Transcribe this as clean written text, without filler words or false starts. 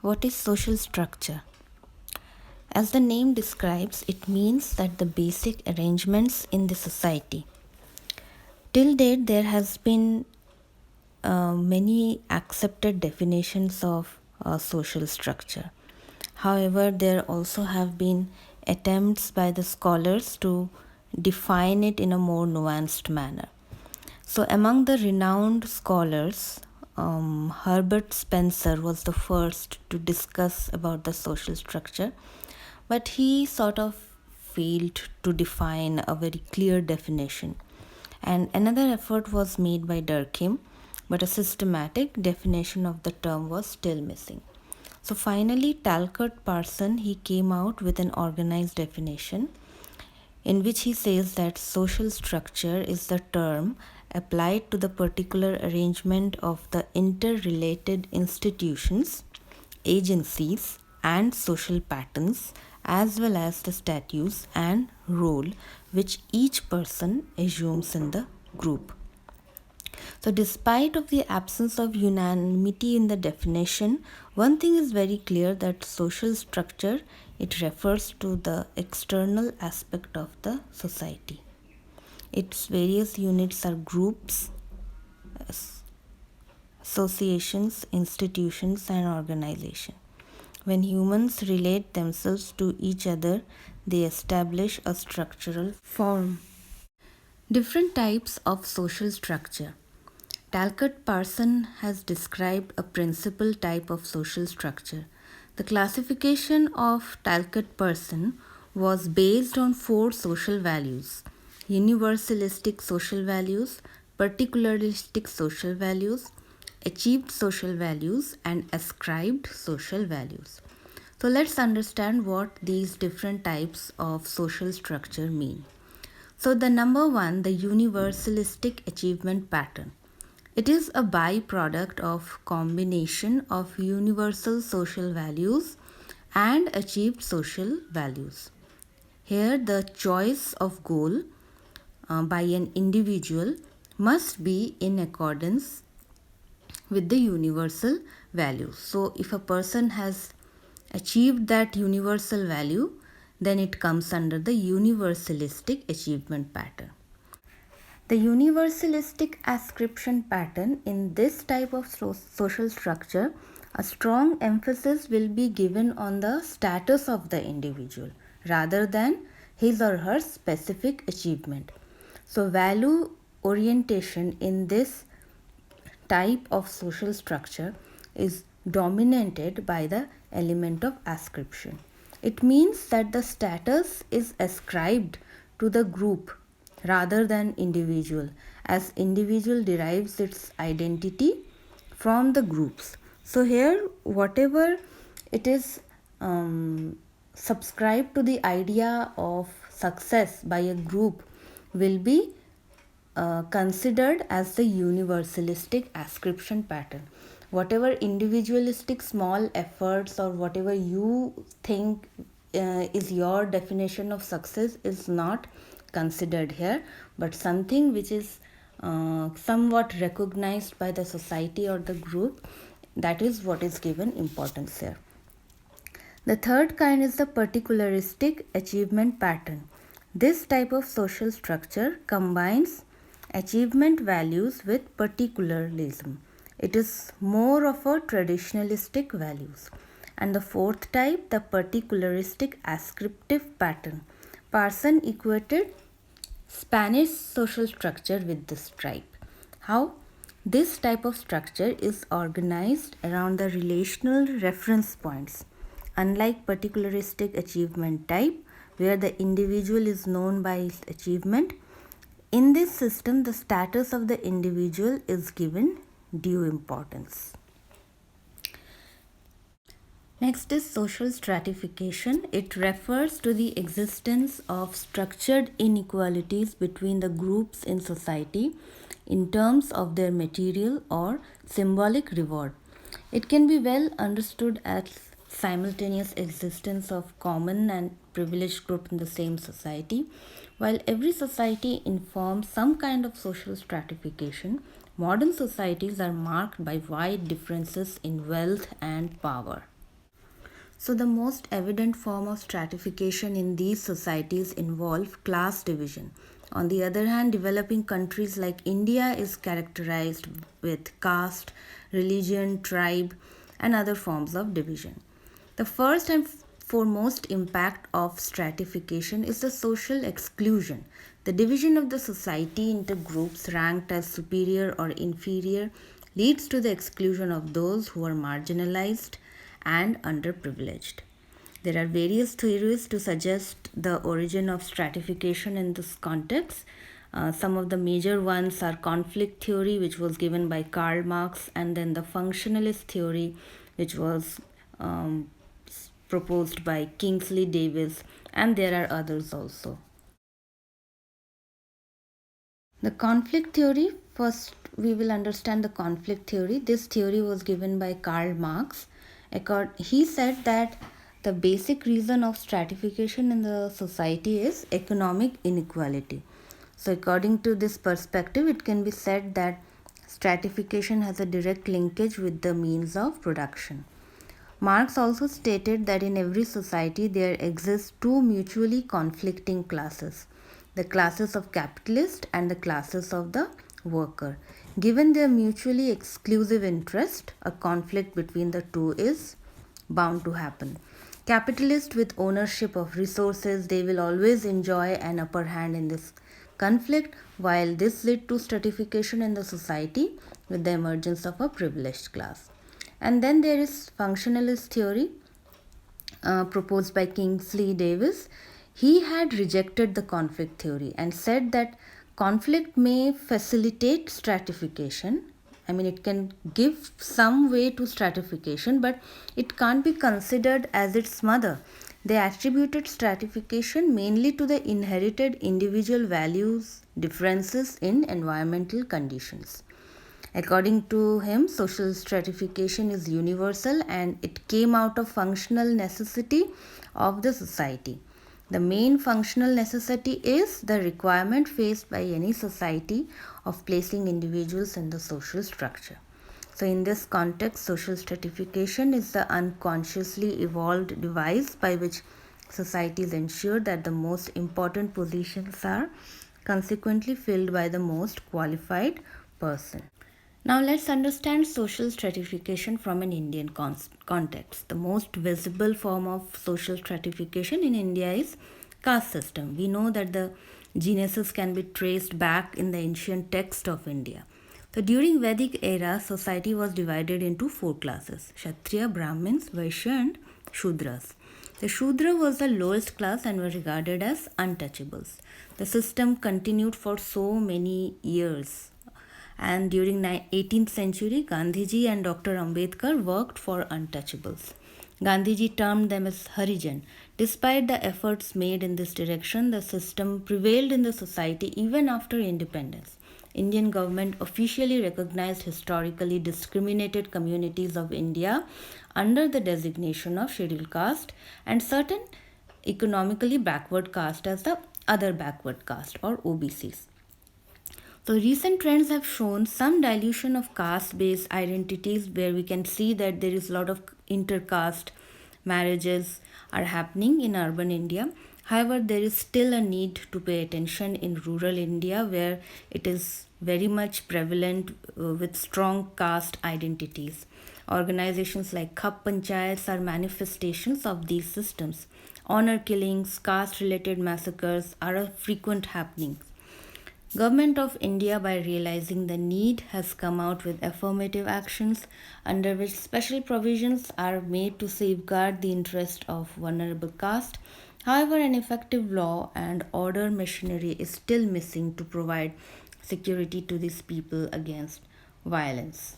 What is social structure? As the name describes, it means that the basic arrangements in the society. Till date, there has been many accepted definitions of social structure. However, there also have been attempts by the scholars to define it in a more nuanced manner. So, among the renowned scholars, Herbert Spencer was the first to discuss about the social structure, but he sort of failed to define a very clear definition. And another effort was made by Durkheim, but a systematic definition of the term was still missing. So finally, Talcott Parson he came out with an organized definition in which he says that social structure is the term applied to the particular arrangement of the interrelated institutions, agencies, and social patterns, as well as the status and role which each person assumes in the group. So, despite of the absence of unanimity in the definition, one thing is very clear that social structure it refers to the external aspect of the society. Its various units are groups, associations, institutions, and organization. When humans relate themselves to each other, they establish a structural form. Different types of social structure. Talcott Parson has described a principal type of social structure. The classification of Talcott Parson was based on four social values: universalistic social values, particularistic social values, achieved social values, and ascribed social values. So let's understand what these different types of social structure mean. So the number one, the universalistic achievement pattern. It is a byproduct of combination of universal social values and achieved social values. Here the choice of goal by an individual must be in accordance with the universal values. So if a person has achieved that universal value, then it comes under the universalistic achievement pattern. The universalistic ascription pattern in this type of social structure, a strong emphasis will be given on the status of the individual rather than his or her specific achievement. So, value orientation in this type of social structure is dominated by the element of ascription. It means that the status is ascribed to the group rather than individual, as individual derives its identity from the groups. So here whatever it is subscribed to the idea of success by a group will be considered as the universalistic ascription pattern. Whatever individualistic small efforts or whatever you think is your definition of success is not considered here, but something which is somewhat recognized by the society or the group, that is what is given importance here. The third kind is the particularistic achievement pattern. This type of social structure combines achievement values with particularism. It is more of a traditionalistic values. And the fourth type, the particularistic ascriptive pattern. Parson equated Spanish social structure with this type. How? This type of structure is organized around the relational reference points. Unlike particularistic achievement type, where the individual is known by his achievement, in this system the status of the individual is given due importance. Next is social stratification. It refers to the existence of structured inequalities between the groups in society in terms of their material or symbolic reward. It can be well understood as simultaneous existence of common and privileged group in the same society. While every society informs some kind of social stratification, modern societies are marked by wide differences in wealth and power. So, the most evident form of stratification in these societies involve class division. On the other hand, developing countries like India is characterized with caste, religion, tribe, and other forms of division. The first and foremost impact of stratification is the social exclusion. The division of the society into groups ranked as superior or inferior leads to the exclusion of those who are marginalized and underprivileged. There are various theories to suggest the origin of stratification in this context. Some of the major ones are conflict theory, which was given by Karl Marx, and then the functionalist theory, which was proposed by Kingsley Davis, and there are others also. The conflict theory, first we will understand the conflict theory. This theory was given by Karl Marx. He said that the basic reason of stratification in the society is economic inequality. So, according to this perspective, it can be said that stratification has a direct linkage with the means of production. Marx also stated that in every society there exist two mutually conflicting classes, the classes of capitalist and the classes of the worker. Given their mutually exclusive interest, a conflict between the two is bound to happen. Capitalists with ownership of resources, they will always enjoy an upper hand in this conflict, while this led to stratification in the society with the emergence of a privileged class. And then there is functionalist theory proposed by Kingsley Davis. He had rejected the conflict theory and said that conflict may facilitate stratification. I mean, it can give some way to stratification, but it can't be considered as its mother. They attributed stratification mainly to the inherited individual values differences in environmental conditions. According to him, social stratification is universal and it came out of functional necessity of the society. The main functional necessity is the requirement faced by any society of placing individuals in the social structure. So, in this context, social stratification is the unconsciously evolved device by which societies ensure that the most important positions are consequently filled by the most qualified person. Now let's understand social stratification from an Indian context. The most visible form of social stratification in India is caste system. We know that the genesis can be traced back in the ancient text of India. So during Vedic era, society was divided into four classes: Kshatriya, Brahmins, Vaishya and Shudras. The Shudra was the lowest class and were regarded as untouchables. The system continued for so many years, and during 18th century, Gandhiji and Dr. Ambedkar worked for untouchables. Gandhiji termed them as Harijan. Despite the efforts made in this direction, the system prevailed in the society even after independence. Indian government officially recognized historically discriminated communities of India under the designation of scheduled caste and certain economically backward caste as the other backward caste or OBCs. So, recent trends have shown some dilution of caste based identities where we can see that there is a lot of intercaste marriages are happening in urban India. However, there is still a need to pay attention in rural India where it is very much prevalent with strong caste identities. Organizations like Khap Panchayats are manifestations of these systems. Honor killings, caste related massacres are a frequent happening. Government of India, by realizing the need, has come out with affirmative actions under which special provisions are made to safeguard the interest of vulnerable caste. However, an effective law and order machinery is still missing to provide security to these people against violence.